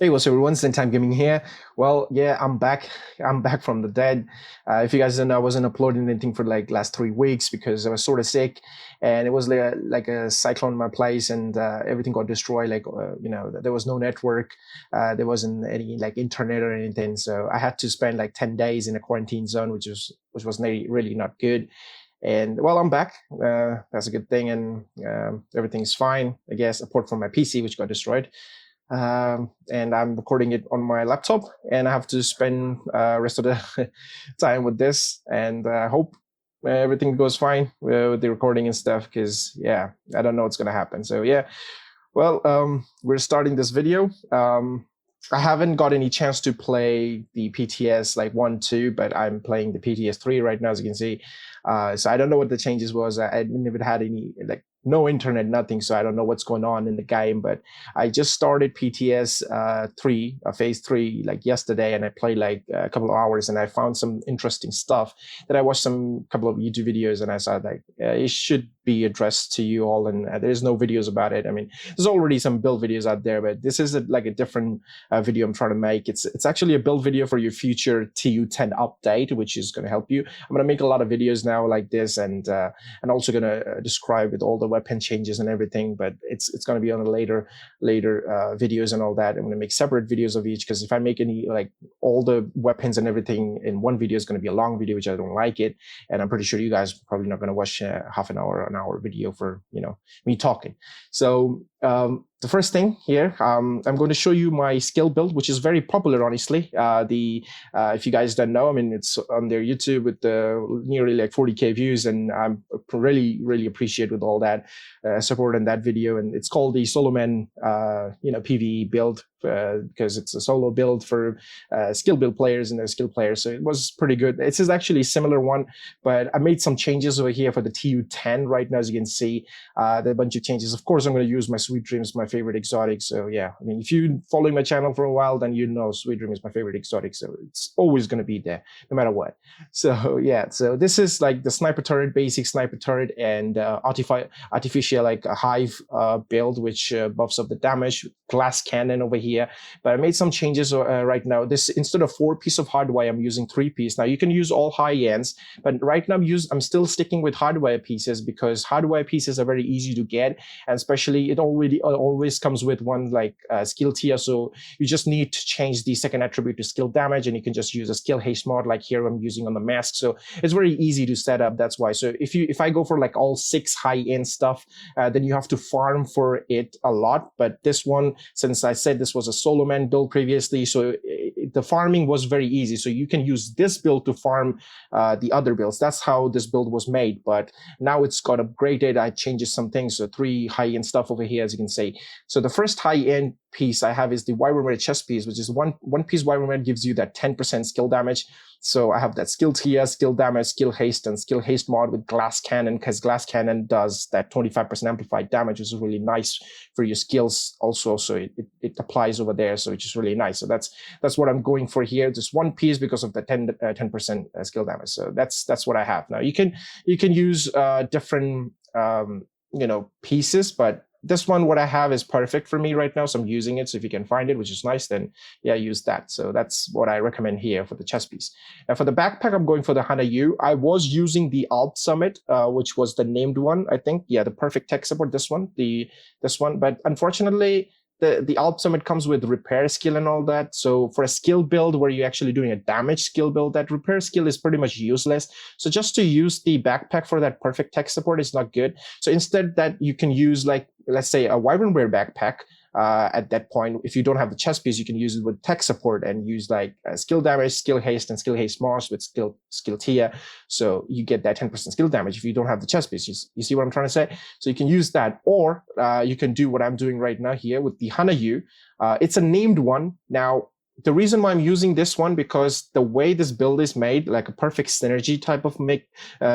Hey, what's up, everyone? Time Gaming here. Well, yeah, I'm back. I'm back from the dead. If you guys don't know, I wasn't uploading anything for like last 3 weeks because I was sort of sick, and it was like a cyclone in my place, and everything got destroyed. There was no network, there wasn't any like internet or anything, so I had to spend like 10 days in a quarantine zone, which was really not good. And well, I'm back. That's a good thing, and everything's fine, I guess, apart from my PC, which got destroyed. And I'm recording it on my laptop, and I have to spend rest of the time with this. And I hope everything goes fine with the recording and stuff. Because yeah, I don't know what's gonna happen. So yeah, well, we're starting this video. I haven't got any chance to play the PTS like 1, 2, but I'm playing the PTS 3 right now, as you can see. So I don't know what the changes was. I never had any like no internet, nothing. So I don't know what's going on in the game. But I just started PTS 3, phase 3, like yesterday, and I played like a couple of hours, and I found some interesting stuff. That I watched some couple of YouTube videos, and I saw like it should be addressed to you all, and there's no videos about it. I mean, there's already some build videos out there, but this is like a different video I'm trying to make. It's actually a build video for your future TU10 update, which is going to help you. I'm going to make a lot of videos now like this, and also going to describe with all the weapon changes and everything. But it's going to be on a later videos and all that. I'm going to make separate videos of each, because if I make any like all the weapons and everything in one video, it's going to be a long video, which I don't like it. And I'm pretty sure you guys are probably not going to watch half an hour video for me talking. So the first thing here, I'm going to show you my skill build, which is very popular, honestly. If you guys don't know, I mean, it's on their YouTube with nearly like 40K views, and I'm really appreciate with all that support in that video. And it's called the Solo Man, PVE build, because it's a solo build for skill build players and their skill players. So it was pretty good. This is actually a similar one, but I made some changes over here for the TU10 right now, as you can see. There are a bunch of changes. Of course, I'm going to use my Sweet Dreams, my favorite exotic. So yeah, I mean, if you following my channel for a while, then you know Sweet Dream is my favorite exotic. So it's always going to be there, no matter what. So yeah, so this is like the sniper turret, basic sniper turret, and artificial like a hive build, which buffs up the damage. Glass cannon over here, but I made some changes right now. This, instead of 4 piece of hardware, I'm using 3 piece. Now you can use all high ends, but right now I'm still sticking with hardware pieces, because hardware pieces are very easy to get, and especially it always comes with one like skill tier. So you just need to change the second attribute to skill damage, and you can just use a skill haste mod like here I'm using on the mask. So it's very easy to set up. That's why. So if I go for like all 6 high end stuff, then you have to farm for it a lot. But this one, since I said this was a solo man build previously, so the farming was very easy. So you can use this build to farm the other builds. That's how this build was made. But now it's got upgraded. I changed some things. So 3 high-end stuff over here, as you can see. So the first high-end piece I have is the Wyvern Red chest piece, which is one piece Wyvern Red gives you that 10% skill damage. So I have that skill tier, skill damage, skill haste, and skill haste mod with glass cannon, because glass cannon does that 25% amplified damage, which is really nice for your skills also. So it applies over there, so which is really nice. So that's what I'm going for here. Just one piece because of the 10% skill damage. So that's what I have. Now you can use different pieces, but this one, what I have, is perfect for me right now, so I'm using it. So if you can find it, which is nice, then yeah, use that. So that's what I recommend here for the chest piece. Now for the backpack, I'm going for the Hana U. I was using the Alp Summit, which was the named one, I think. Yeah, the perfect tech support, this one, but unfortunately, the Alp Summit comes with repair skill and all that. So for a skill build where you're actually doing a damage skill build, that repair skill is pretty much useless. So just to use the backpack for that perfect tech support is not good. So instead, that you can use, like, let's say a Wyvern Wear backpack. At that point, if you don't have the chest piece, you can use it with tech support and use like skill damage, skill haste, and skill haste moss with skill tier. So you get that 10% skill damage if you don't have the chest piece. You see what I'm trying to say? So you can use that, or you can do what I'm doing right now here with the Hana U. It's a named one. Now, the reason why I'm using this one, because the way this build is made, like a perfect synergy type of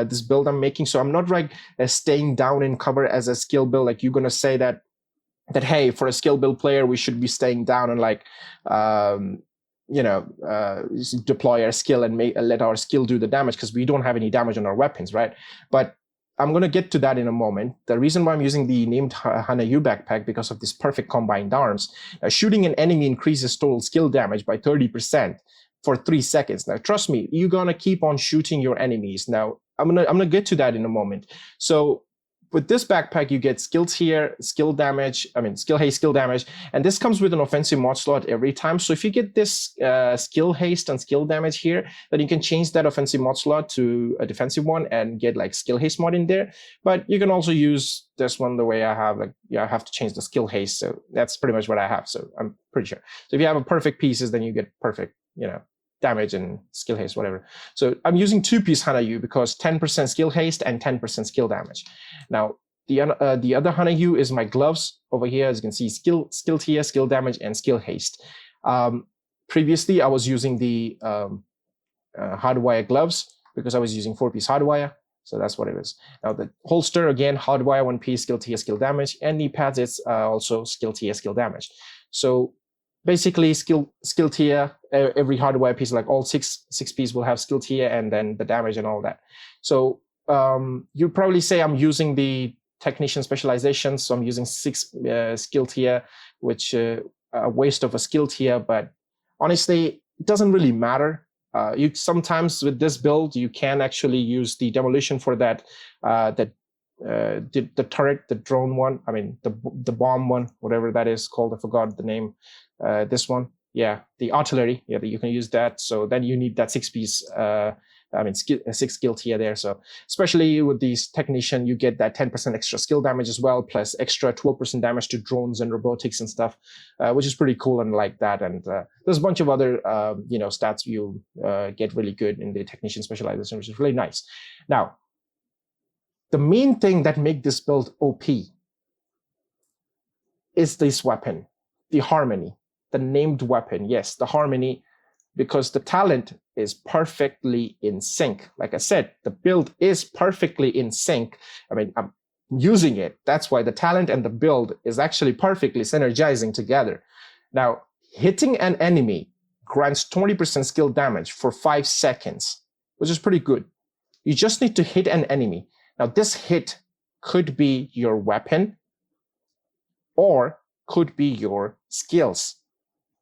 this build I'm making. So I'm not like staying down in cover as a skill build. Like you're going to say that hey, for a skill build player, we should be staying down and like deploy our skill and let our skill do the damage, because we don't have any damage on our weapons, right? But I'm going to get to that in a moment. The reason why I'm using the named Hanayu backpack because of this perfect combined arms. Shooting an enemy increases total skill damage by 30% for 3 seconds. Now, trust me, you're going to keep on shooting your enemies. Now, I'm gonna get to that in a moment. So with this backpack, you get skill tier, skill damage, skill haste, skill damage, and this comes with an offensive mod slot every time. So if you get this skill haste and skill damage here, then you can change that offensive mod slot to a defensive one and get like skill haste mod in there. But you can also use this one the way I have, like, I have to change the skill haste. So that's pretty much what I have. So I'm pretty sure. So if you have a perfect pieces, then you get perfect, damage and skill haste, whatever. So I'm using 2-piece Hanayu because 10% skill haste and 10% skill damage. Now, the other Hanayu is my gloves over here. As you can see, skill tier, skill damage, and skill haste. Previously, I was using the hardwire gloves because I was using 4-piece hardwire. So that's what it is. Now the holster, again, hardwire 1-piece, skill tier, skill damage, and knee pads, it's also skill tier, skill damage. So basically, skill tier, every hardwire piece, like all six pieces will have skill tier and then the damage and all that. So you probably say I'm using the technician specialization, so I'm using 6 skill tier, which a waste of a skill tier, but honestly, it doesn't really matter. You sometimes with this build, you can actually use the demolition for that, the turret, the drone one, the bomb one, whatever that is called, I forgot the name. This one, yeah, the artillery, yeah, you can use that. So then you need that 6-piece, 6 skill tier there. So especially with these technician, you get that 10% extra skill damage as well, plus extra 12% damage to drones and robotics and stuff, which is pretty cool and like that. And there's a bunch of other, stats you get really good in the technician specialization, which is really nice. Now, the main thing that makes this build OP is this weapon, the Harmony. The named weapon, yes, the Harmony, because the talent is perfectly in sync. Like I said, the build is perfectly in sync. I'm using it. That's why the talent and the build is actually perfectly synergizing together. Now, hitting an enemy grants 20% skill damage for 5 seconds, which is pretty good. You just need to hit an enemy. Now, this hit could be your weapon or could be your skills.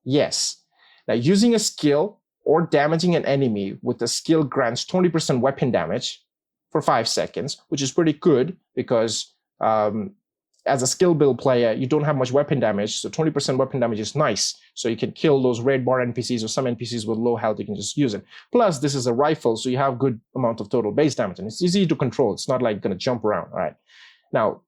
Yes. Now, using a skill or damaging an enemy with a skill grants 20% weapon damage for 5 seconds, which is pretty good because as a skill build player, you don't have much weapon damage, so 20% weapon damage is nice. So you can kill those red bar NPCs or some NPCs with low health, you can just use it. Plus, this is a rifle, so you have good amount of total base damage, and it's easy to control. It's not like going to jump around, all right? Now,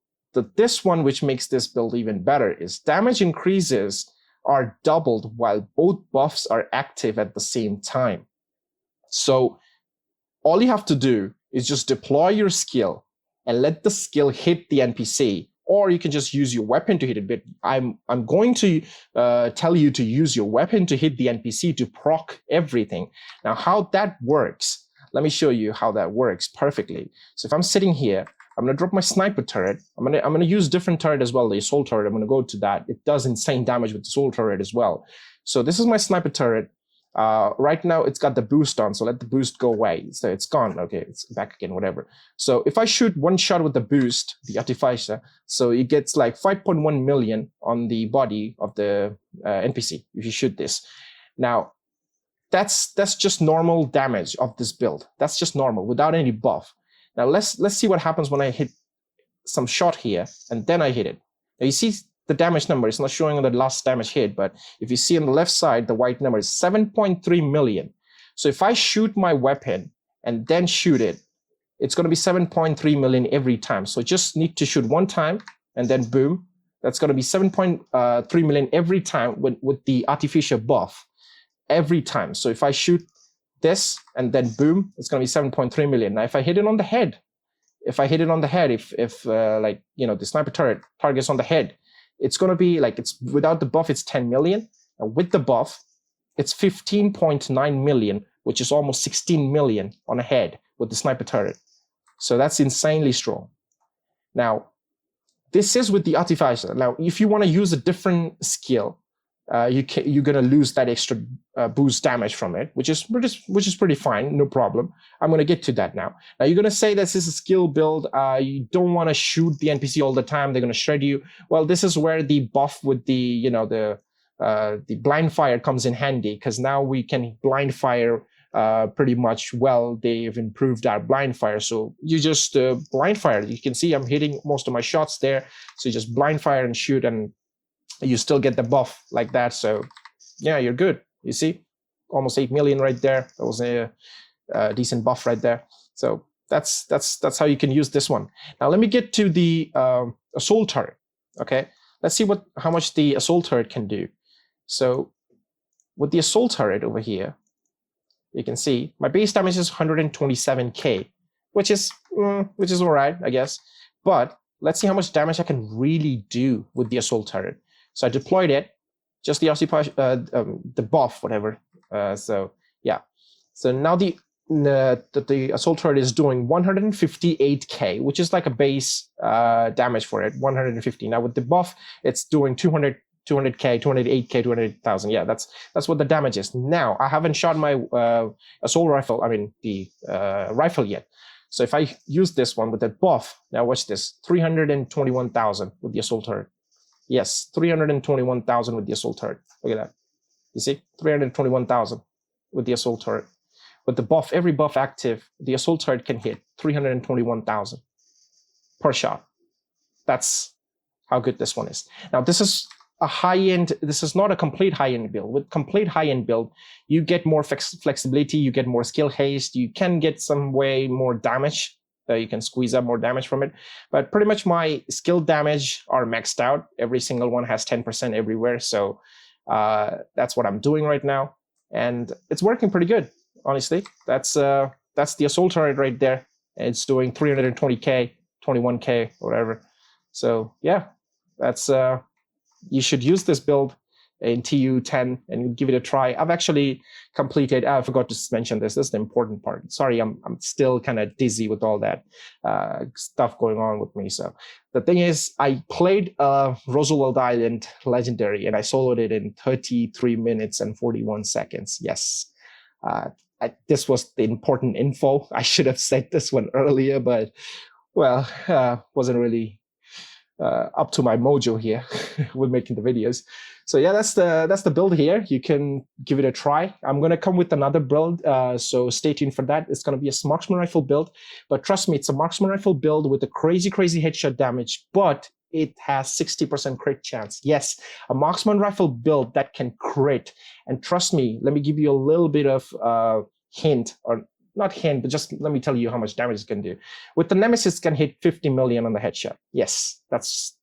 this one, which makes this build even better, is damage increases are doubled while both buffs are active at the same time. So all you have to do is just deploy your skill and let the skill hit the NPC, or you can just use your weapon to hit it. But I'm going to tell you to use your weapon to hit the NPC to proc everything. Now, how that works, let me show you how that works perfectly. So if I'm sitting here, I'm going to drop my sniper turret. I'm going to use different turret as well, the assault turret. I'm going to go to that. It does insane damage with the assault turret as well. So this is my sniper turret. Right now, it's got the boost on, so let the boost go away. So it's gone. Okay, it's back again, whatever. So if I shoot one shot with the boost, the artificer, so it gets like 5.1 million on the body of the NPC if you shoot this. Now, that's just normal damage of this build. That's just normal without any buff. Now let's see what happens when I hit some shot here and then I hit it. Now you see the damage number. It's not showing on the last damage hit, but if you see on the left side, the white number is 7.3 million. So if I shoot my weapon and then shoot it, it's going to be 7.3 million every time. So just need to shoot one time and then boom. That's going to be 7.3 million every time with the artificial buff every time. So if I shoot this and then boom, it's going to be 7.3 million. Now, if I hit it on the head, if the sniper turret targets on the head, it's going to be like, it's without the buff, it's 10 million. And with the buff, it's 15.9 million, which is almost 16 million on a head with the sniper turret. So that's insanely strong. Now, this is with the artificer. Now, if you want to use a different skill, you're gonna lose that extra boost damage from it, which is pretty fine, no problem. I'm gonna get to that now. Now you're gonna say this is a skill build. You don't want to shoot the NPC all the time; they're gonna shred you. Well, this is where the buff with the the blind fire comes in handy, because now we can blind fire pretty much well. They've improved our blind fire, so you just blind fire. You can see I'm hitting most of my shots there, so you just blind fire and shoot, and you still get the buff like that. So yeah, you're good. You see, almost 8 million right there. That was a decent buff right there. So that's how you can use this one. Now let me get to the assault turret. Okay, let's see how much the assault turret can do. So with the assault turret over here, you can see my base damage is 127k, which is all right, I guess. But let's see how much damage I can really do with the assault turret. So I deployed it, just the the buff, whatever. So yeah. So now the assault turret is doing 158k, which is like a base damage for it, 150. Now with the buff, it's doing 200k, 208k, 200,000. Yeah, that's what the damage is. Now I haven't shot my assault rifle. I mean the rifle yet. So if I use this one with the buff, now watch this: 321,000 with the assault turret. Yes, 321,000 with the assault turret. Look at that. You see, 321,000 with the assault turret. With the buff, every buff active, the assault turret can hit 321,000 per shot. That's how good this one is. Now, this is a high-end, this is not a complete high-end build. With complete high-end build, you get more flexibility, you get more skill haste, you can get some way more damage. You can squeeze up more damage from it. But pretty much my skill damage are maxed out. Every single one has 10% everywhere. So that's what I'm doing right now. And it's working pretty good, honestly. That's the assault turret right there. It's doing 320k, 21k, whatever. So yeah, that's you should use this build in TU10 and give it a try. I've actually completed, I forgot to mention this is the important part. Sorry, I'm still kind of dizzy with all that stuff going on with me. So the thing is, I played Roosevelt Island Legendary and I soloed it in 33 minutes and 41 seconds. Yes. This was the important info. I should have said this one earlier, but well, wasn't really up to my mojo here with making the videos. So yeah, that's the build here. You can give it a try. I'm gonna come with another build, so stay tuned for that. It's gonna be a marksman rifle build, but trust me, it's a marksman rifle build with a crazy headshot damage, but it has 60% crit chance. Yes, a marksman rifle build that can crit. And trust me, let me give you a little bit of hint, or not hint, but just let me tell you how much damage it can do. With the Nemesis, it can hit 50 million on the headshot. Yes, that's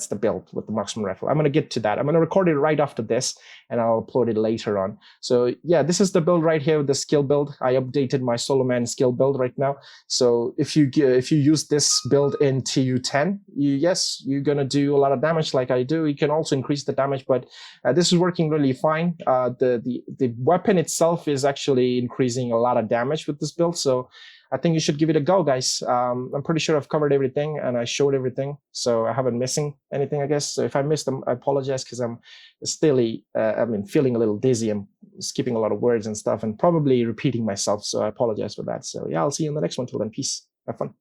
the build with the marksman rifle. I'm going to get to that. I'm going to record it right after this, and I'll upload it later on. So yeah, this is the build right here, the skill build. I updated my solo man skill build right now. So if you use this build in TU10, yes, you're going to do a lot of damage like I do. You can also increase the damage, but this is working really fine. The weapon itself is actually increasing a lot of damage with this build. So I think you should give it a go, guys. I'm pretty sure I've covered everything and I showed everything, so I haven't missing anything, I guess. So if I missed them, I apologize, because I'm still, feeling a little dizzy. I'm skipping a lot of words and stuff and probably repeating myself, so I apologize for that. So yeah, I'll see you in the next one. Till then, peace. Have fun.